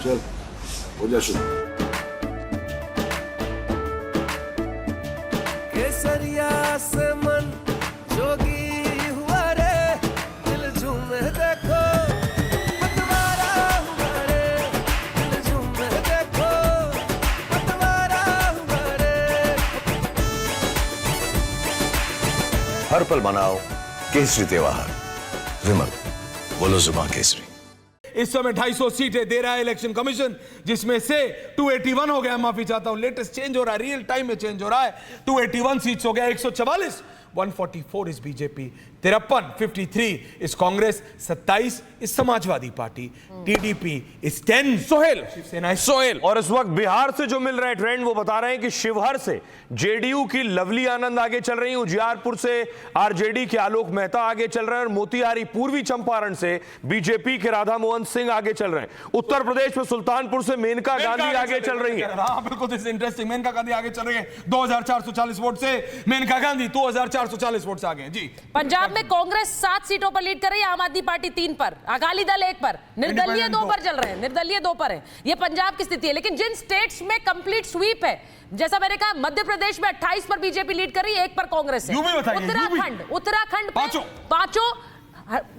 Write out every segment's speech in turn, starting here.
चल हो जा शुरू। केसरिया से मन जोगी हुआ रे, दिल झूमे देखो पतवारा हुआ रे, दिल झूमे देखो पतवारा हुआ रे। हर पल मनाओ केसरी त्योहार। विमल, बोलो जुबान केसरी। इस समय 250 सीटें दे रहा है इलेक्शन कमीशन, जिसमें से 281 हो गया, माफी चाहता हूं, लेटेस्ट चेंज हो रहा है, रियल टाइम में चेंज हो रहा है। 281 सीट्स हो गया, 144, 144 इस बीजेपी, 53, 53 इस कांग्रेस, 27 इस समाजवादी पार्टी, टीडीपी इस 10, सोहेल, शिवसेना इस सोहेल। और इस वक्त बिहार से जो मिल रहा है ट्रेंड वो बता रहे हैं कि शिवहर से जेडीयू की लवली आनंद आगे चल रही है, उजियारपुर से आरजेडी के आलोक मेहता आगे चल रहे हैं, और मोतिहारी पूर्वी चंपारण से बीजेपी के राधा मोहन सिंह आगे चल रहे हैं। उत्तर प्रदेश में सुल्तानपुर से मेनका गांधी आगे चल रही है। हाँ बिल्कुल, दिस इंटरेस्टिंग। मेनका गांधी आगे चल रही है 2440 वोट से, मेनका गांधी 2440 वोट से आगे हैं। जी, पंजाब में कांग्रेस 7 सीटों पर लीड कर रही है, आम आदमी पार्टी 3 पर, अकाली दल 1 पर, निर्दलीय 2 पर चल रहे हैं, निर्दलीय 2 पर है। ये पंजाब की स्थिति है। लेकिन जिन स्टेट्स में कंप्लीट स्वीप है, जैसा मैंने कहा, मध्य प्रदेश में 28 पर बीजेपी लीड कर रही है, 1 पर कांग्रेस है। उत्तराखंड पांचों,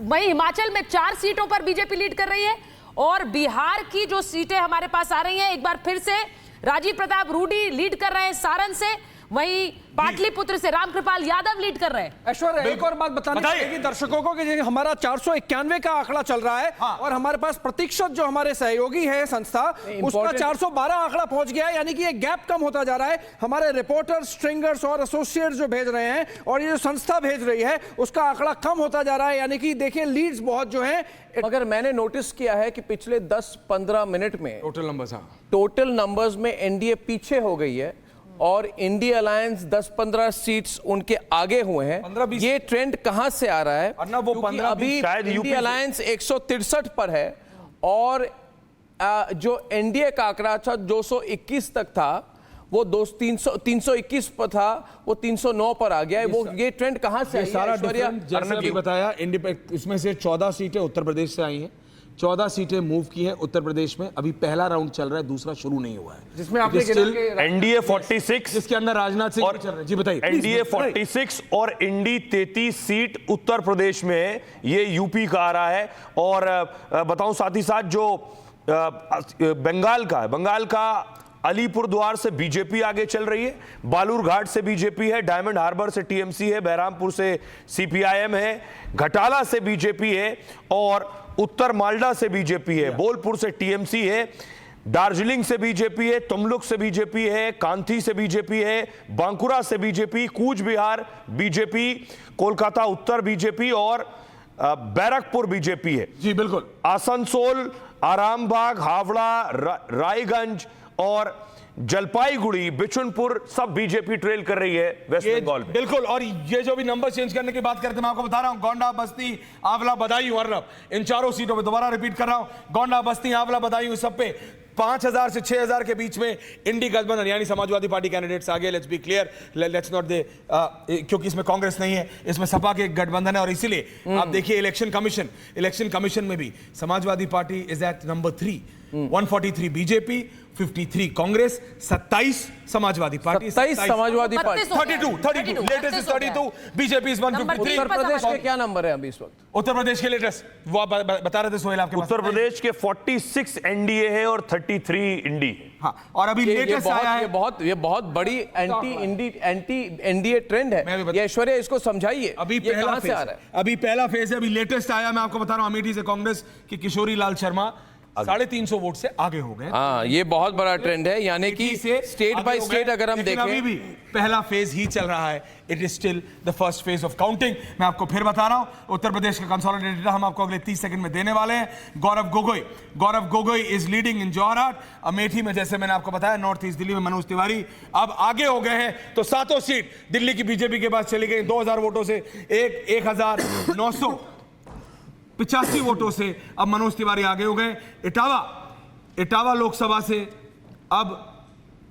वहीं हिमाचल में 4 सीटों पर बीजेपी लीड कर रही है। और बिहार की जो सीटें हमारे पास आ रही हैं, एक बार फिर से राजीव प्रताप रूडी लीड कर रहे हैं सारण से, वहीं पाटलिपुत्र से रामकृपाल यादव लीड कर रहे हैं। ऐश्वर्या, एक और बात बतानी चाहिए दर्शकों को कि हमारा 491 का आंकड़ा चल रहा है। हाँ। और हमारे पास प्रतिशत जो हमारे सहयोगी है संस्था, उसका 412 आंकड़ा पहुंच गया है, यानी कि ये गैप कम होता जा रहा है। हमारे रिपोर्टर, स्ट्रिंगर्स और एसोसिएट्स जो भेज रहे हैं और ये जो संस्था भेज रही है, उसका आंकड़ा कम होता जा रहा है, यानी कि देखिए लीड्स बहुत जो है। मगर मैंने नोटिस किया है कि पिछले 10-15 मिनट में टोटल नंबर्स में एनडीए पीछे हो गई है और इंडिया अलायंस 10-15 सीट्स उनके आगे हुए हैं। ये ट्रेंड कहां से आ रहा है? अभी इंडिया अलायंस 163 पर है और जो एनडीए का आंकड़ा था 221 तक था, वो 321 पर था, वो 309 पर आ गया। वो ये ट्रेंड कहां से आई? सारा जैसा बताया, इसमें से 14 सीटें उत्तर प्रदेश से आई हैं, 14 सीटें मूव की हैं उत्तर प्रदेश में। अभी पहला राउंड चल रहा है, दूसरा शुरू नहीं हुआ है, जिसमें आपने एनडीए 46, जिसके अंदर राजनाथ सिंह चल रहे हैं। जी बताइए। एनडीए 46 और इंडी 33 सीट उत्तर प्रदेश में, ये यूपी का आ रहा है। और बताऊं साथ ही साथ जो बंगाल का अलीपुर द्वार से बीजेपी आगे चल रही है, बालूरघाट से बीजेपी है, डायमंड हार्बर से टीएमसी है, बहरामपुर से सीपीआईएम है, घटाला से बीजेपी है, और उत्तर मालदा से बीजेपी है, बोलपुर से टीएमसी है, दार्जिलिंग से बीजेपी है, तुमलुक से बीजेपी है, कांथी से बीजेपी है, बांकुरा से बीजेपी, कूच बिहार बीजेपी, कोलकाता उत्तर बीजेपी और बैरकपुर बीजेपी है। जी बिल्कुल। आसनसोल, आरामबाग, हावड़ा, रायगंज और जलपाईगुड़ी, बिशुनपुर सब बीजेपी ट्रेल कर रही है वेस्ट बंगाल में। बिल्कुल। और ये जो भी नंबर चेंज करने की बात करते हैं, मैं आपको बता रहा हूं, गोंडा, बस्ती, आंवला, बदायूं, अर्नब, इन चारों सीटों पे दोबारा रिपीट कर रहा हूं, गोंडा, बस्ती, आंवला, बदायूं, सब पे 5000 से 6000 के बीच में इंडी गठबंधन यानी समाजवादी पार्टी कैंडिडेट्स आगे। Let's be clear, let's not they, क्योंकि इसमें कांग्रेस नहीं है, इसमें सपा के गठबंधन है, और इसीलिए आप देखिए इलेक्शन कमीशन में भी Samajwadi party is at number 3, 143 BJP, 53 Congress, 27 Samajwadi party, 27 Samajwadi party, 32 latest is 32, BJP is 153। Uttar Pradesh के क्या नंबर है अभी इस वक्त? उत्तर प्रदेश के लेटेस्ट वो आप बता रहे थे सोहेल आपके पास। उत्तर प्रदेश के 46 एनडीए है और 33 इंडी। हाँ, और अभी लेटेस्ट आया है, ये बहुत बड़ी एंटी एनडीए ट्रेंड है। ये ऐश्वर्या, इसको समझाइए, अभी कहां से आ रहा है? अभी पहला फेज है, अभी लेटेस्ट आया, मैं आपको बता रहा हूं, अमेठी से कांग्रेस की किशोरी लाल शर्मा 350 वोट से आगे हो गए। हाँ, ये बहुत बड़ा ट्रेंड है, यानी कि स्टेट बाय स्टेट अगर हम देखें, अभी भी पहला फेज ही चल रहा है। It is still the first phase of counting. मैं आपको फिर बता रहा हूं, उत्तर प्रदेश का कंसोलिडेटेड हम आपको अगले 30 सेकंड में देने वाले हैं। Gaurav Gogoi is leading in Jorhat. Amethi में, जैसे मैंने आपको बताया, नॉर्थ ईस्ट दिल्ली में मनोज तिवारी अब आगे हो गए हैं। तो 7 सीट दिल्ली की बीजेपी के पास चली गई 2000 वोटों से, 1985 वोटों से अब मनोज तिवारी आगे हो गए। इटावा लोकसभा से अब